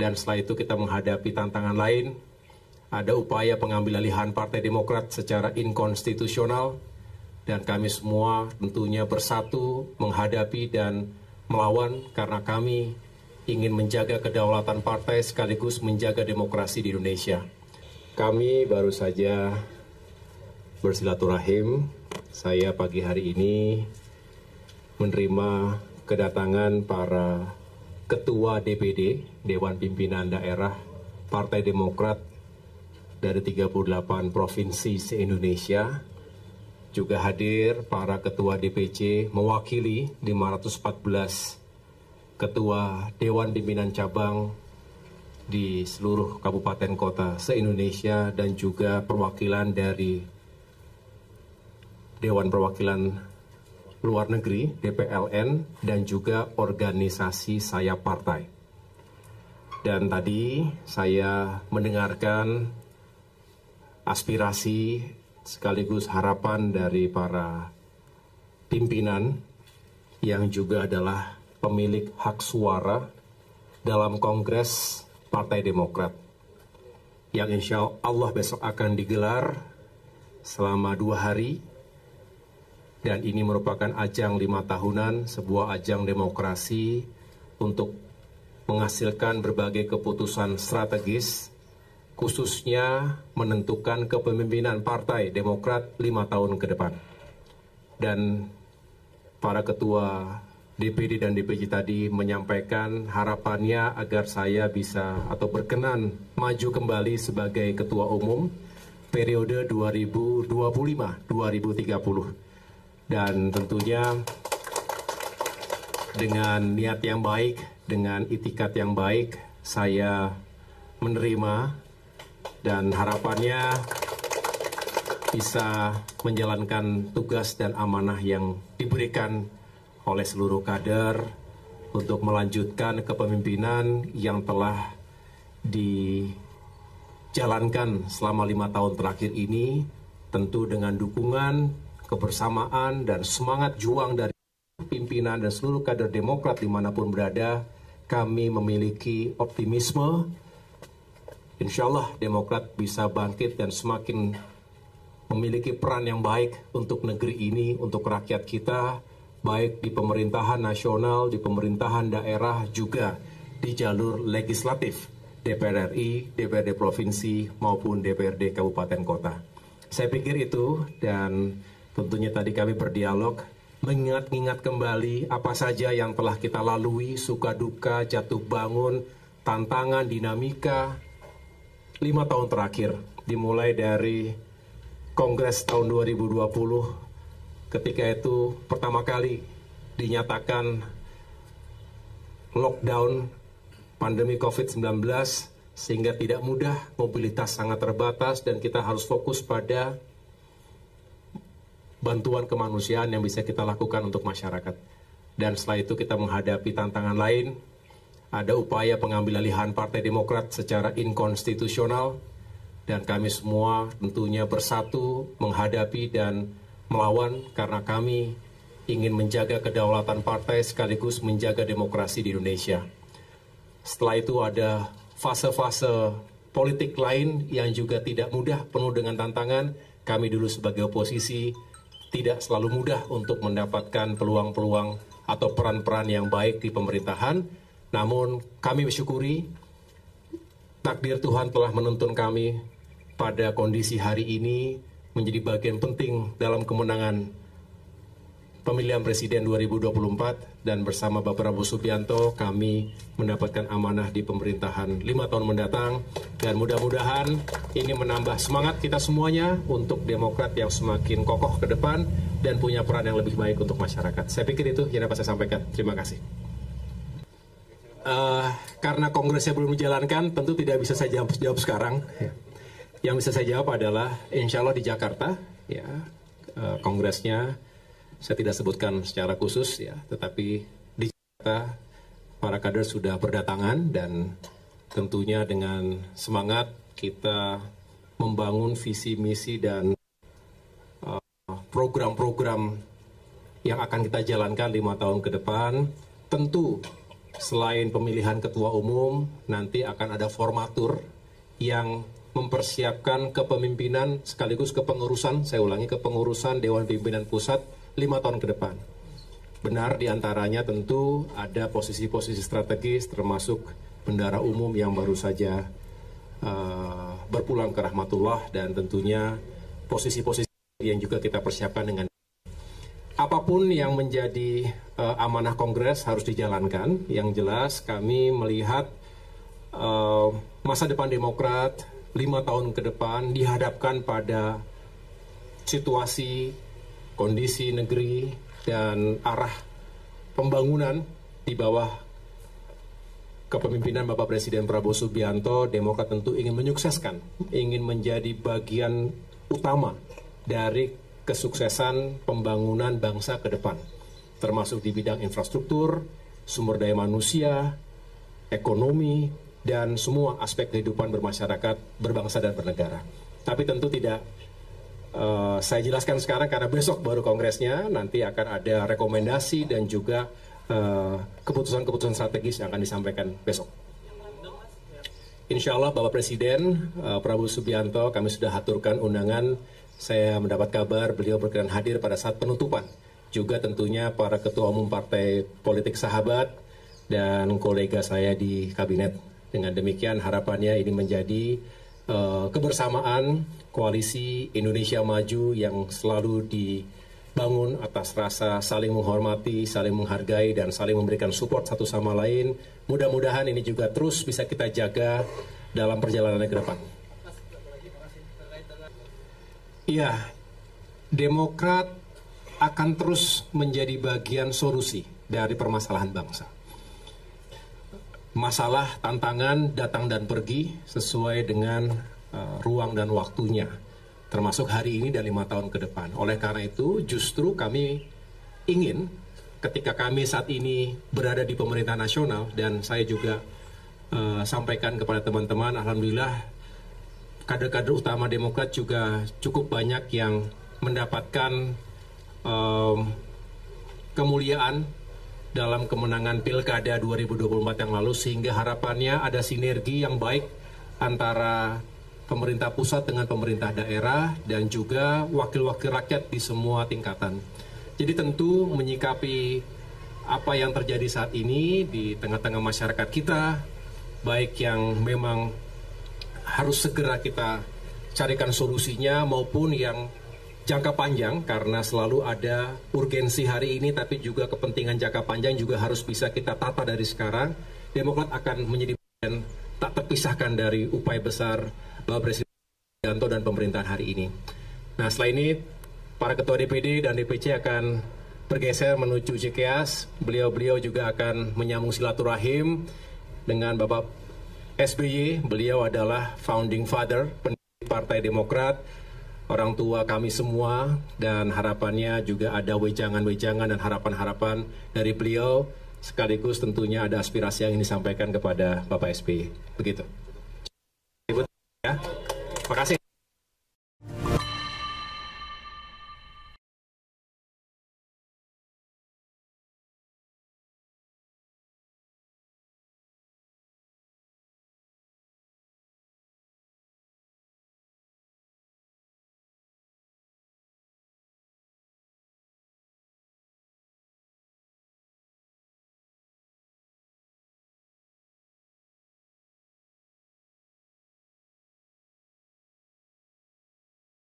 Dan setelah itu kita menghadapi tantangan lain, ada upaya pengambil alihan Partai Demokrat secara inkonstitusional, dan kami semua tentunya bersatu menghadapi dan melawan karena kami ingin menjaga kedaulatan partai sekaligus menjaga demokrasi di Indonesia. Kami baru saja bersilaturahim. Saya pagi hari ini menerima kedatangan para Ketua DPD, Dewan Pimpinan Daerah Partai Demokrat dari 38 provinsi se-Indonesia. Juga hadir para Ketua DPC mewakili 514 Ketua Dewan Pimpinan Cabang di seluruh kabupaten kota se-Indonesia dan juga perwakilan dari Dewan Perwakilan Luar Negeri, DPLN, dan juga organisasi sayap partai. Dan tadi saya mendengarkan aspirasi sekaligus harapan dari para pimpinan yang juga adalah pemilik hak suara dalam Kongres Partai Demokrat yang insya Allah besok akan digelar selama 2 hari. Dan ini merupakan ajang 5 tahunan, sebuah ajang demokrasi untuk menghasilkan berbagai keputusan strategis, khususnya menentukan kepemimpinan Partai Demokrat 5 tahun ke depan. Dan para ketua DPD dan DPC tadi menyampaikan harapannya agar saya bisa atau berkenan maju kembali sebagai ketua umum periode 2025-2030. Dan tentunya dengan niat yang baik, dengan itikat yang baik, saya menerima dan harapannya bisa menjalankan tugas dan amanah yang diberikan oleh seluruh kader untuk melanjutkan kepemimpinan yang telah dijalankan selama 5 tahun terakhir ini, tentu dengan dukungan, kebersamaan, dan semangat juang dari pimpinan dan seluruh kader Demokrat dimanapun berada. Kami memiliki optimisme, insya Allah Demokrat bisa bangkit dan semakin memiliki peran yang baik untuk negeri ini, untuk rakyat kita, baik di pemerintahan nasional, di pemerintahan daerah, juga di jalur legislatif, DPR RI, DPRD Provinsi, maupun DPRD Kabupaten Kota. Saya pikir itu, dan tentunya tadi kami berdialog, mengingat-ingat kembali apa saja yang telah kita lalui, suka duka, jatuh bangun, tantangan, dinamika 5 tahun terakhir. Dimulai dari Kongres tahun 2020, ketika itu pertama kali dinyatakan lockdown pandemi COVID-19, sehingga tidak mudah, mobilitas sangat terbatas, dan kita harus fokus pada bantuan kemanusiaan yang bisa kita lakukan untuk masyarakat. Dan setelah itu kita menghadapi tantangan lain, ada upaya pengambil alihan Partai Demokrat secara inkonstitusional, dan kami semua tentunya bersatu menghadapi dan melawan karena kami ingin menjaga kedaulatan partai sekaligus menjaga demokrasi di Indonesia. Setelah itu ada fase-fase politik lain yang juga tidak mudah, penuh dengan tantangan. Kami dulu sebagai oposisi tidak selalu mudah untuk mendapatkan peluang-peluang atau peran-peran yang baik di pemerintahan. Namun kami bersyukuri takdir Tuhan telah menuntun kami pada kondisi hari ini menjadi bagian penting dalam kemenangan pemilihan presiden 2024, dan bersama Bapak Prabowo Subianto kami mendapatkan amanah di pemerintahan 5 tahun mendatang, dan mudah-mudahan ini menambah semangat kita semuanya untuk Demokrat yang semakin kokoh ke depan dan punya peran yang lebih baik untuk masyarakat. Saya pikir itu yang dapat saya sampaikan. Terima kasih. Karena kongresnya belum dijalankan, tentu tidak bisa saya jawab sekarang. Yang bisa saya jawab adalah insya Allah di Jakarta, ya, kongresnya saya tidak sebutkan secara khusus, ya, tetapi di Jakarta para kader sudah berdatangan, dan tentunya dengan semangat kita membangun visi misi dan program-program yang akan kita jalankan 5 tahun ke depan. Tentu selain pemilihan ketua umum, nanti akan ada formatur yang mempersiapkan kepemimpinan sekaligus kepengurusan, saya ulangi, kepengurusan Dewan Pimpinan Pusat 5 tahun ke depan. Benar, diantaranya tentu ada posisi-posisi strategis termasuk bendara umum yang baru saja berpulang ke rahmatullah, dan tentunya posisi-posisi yang juga kita persiapkan dengan apapun yang menjadi amanah Kongres harus dijalankan. Yang jelas kami melihat masa depan Demokrat 5 tahun ke depan dihadapkan pada situasi, kondisi negeri, dan arah pembangunan di bawah kepemimpinan Bapak Presiden Prabowo Subianto. Demokrat tentu ingin menyukseskan, ingin menjadi bagian utama dari kesuksesan pembangunan bangsa ke depan, termasuk di bidang infrastruktur, sumber daya manusia, ekonomi, dan semua aspek kehidupan bermasyarakat, berbangsa dan bernegara. Tapi tentu tidak saya jelaskan sekarang karena besok baru kongresnya, nanti akan ada rekomendasi dan juga keputusan-keputusan strategis yang akan disampaikan besok. Insya Allah Bapak Presiden Prabowo Subianto, kami sudah aturkan undangan. Saya mendapat kabar beliau berkenan hadir pada saat penutupan. Juga tentunya para ketua umum partai politik sahabat dan kolega saya di kabinet. Dengan demikian harapannya ini menjadi kebersamaan koalisi Indonesia Maju yang selalu dibangun atas rasa saling menghormati, saling menghargai, dan saling memberikan support satu sama lain. Mudah-mudahan ini juga terus bisa kita jaga dalam perjalanan ke depan. Iya, Demokrat akan terus menjadi bagian solusi dari permasalahan bangsa. Masalah, tantangan datang dan pergi sesuai dengan ruang dan waktunya, termasuk hari ini dan 5 tahun ke depan. Oleh karena itu, justru kami ingin ketika kami saat ini berada di pemerintah nasional, dan saya juga sampaikan kepada teman-teman, alhamdulillah kader-kader utama Demokrat juga cukup banyak yang mendapatkan kemuliaan dalam kemenangan Pilkada 2024 yang lalu, sehingga harapannya ada sinergi yang baik antara pemerintah pusat dengan pemerintah daerah dan juga wakil-wakil rakyat di semua tingkatan. Jadi tentu menyikapi apa yang terjadi saat ini di tengah-tengah masyarakat kita, baik yang memang harus segera kita carikan solusinya maupun yang jangka panjang, karena selalu ada urgensi hari ini tapi juga kepentingan jangka panjang juga harus bisa kita tata dari sekarang. Demokrat akan menjadi bagian tak terpisahkan dari upaya besar Bapak Presiden Subianto dan pemerintahan hari ini. Nah, setelah ini para ketua DPD dan DPC akan bergeser menuju Cikeas. Beliau-beliau juga akan menyambung silaturahim dengan Bapak SBY. Beliau adalah founding father Partai Demokrat, orang tua kami semua, dan harapannya juga ada wejangan-wejangan dan harapan-harapan dari beliau, sekaligus tentunya ada aspirasi yang ingin disampaikan kepada Bapak SBY. Begitu. Ya. Terima kasih.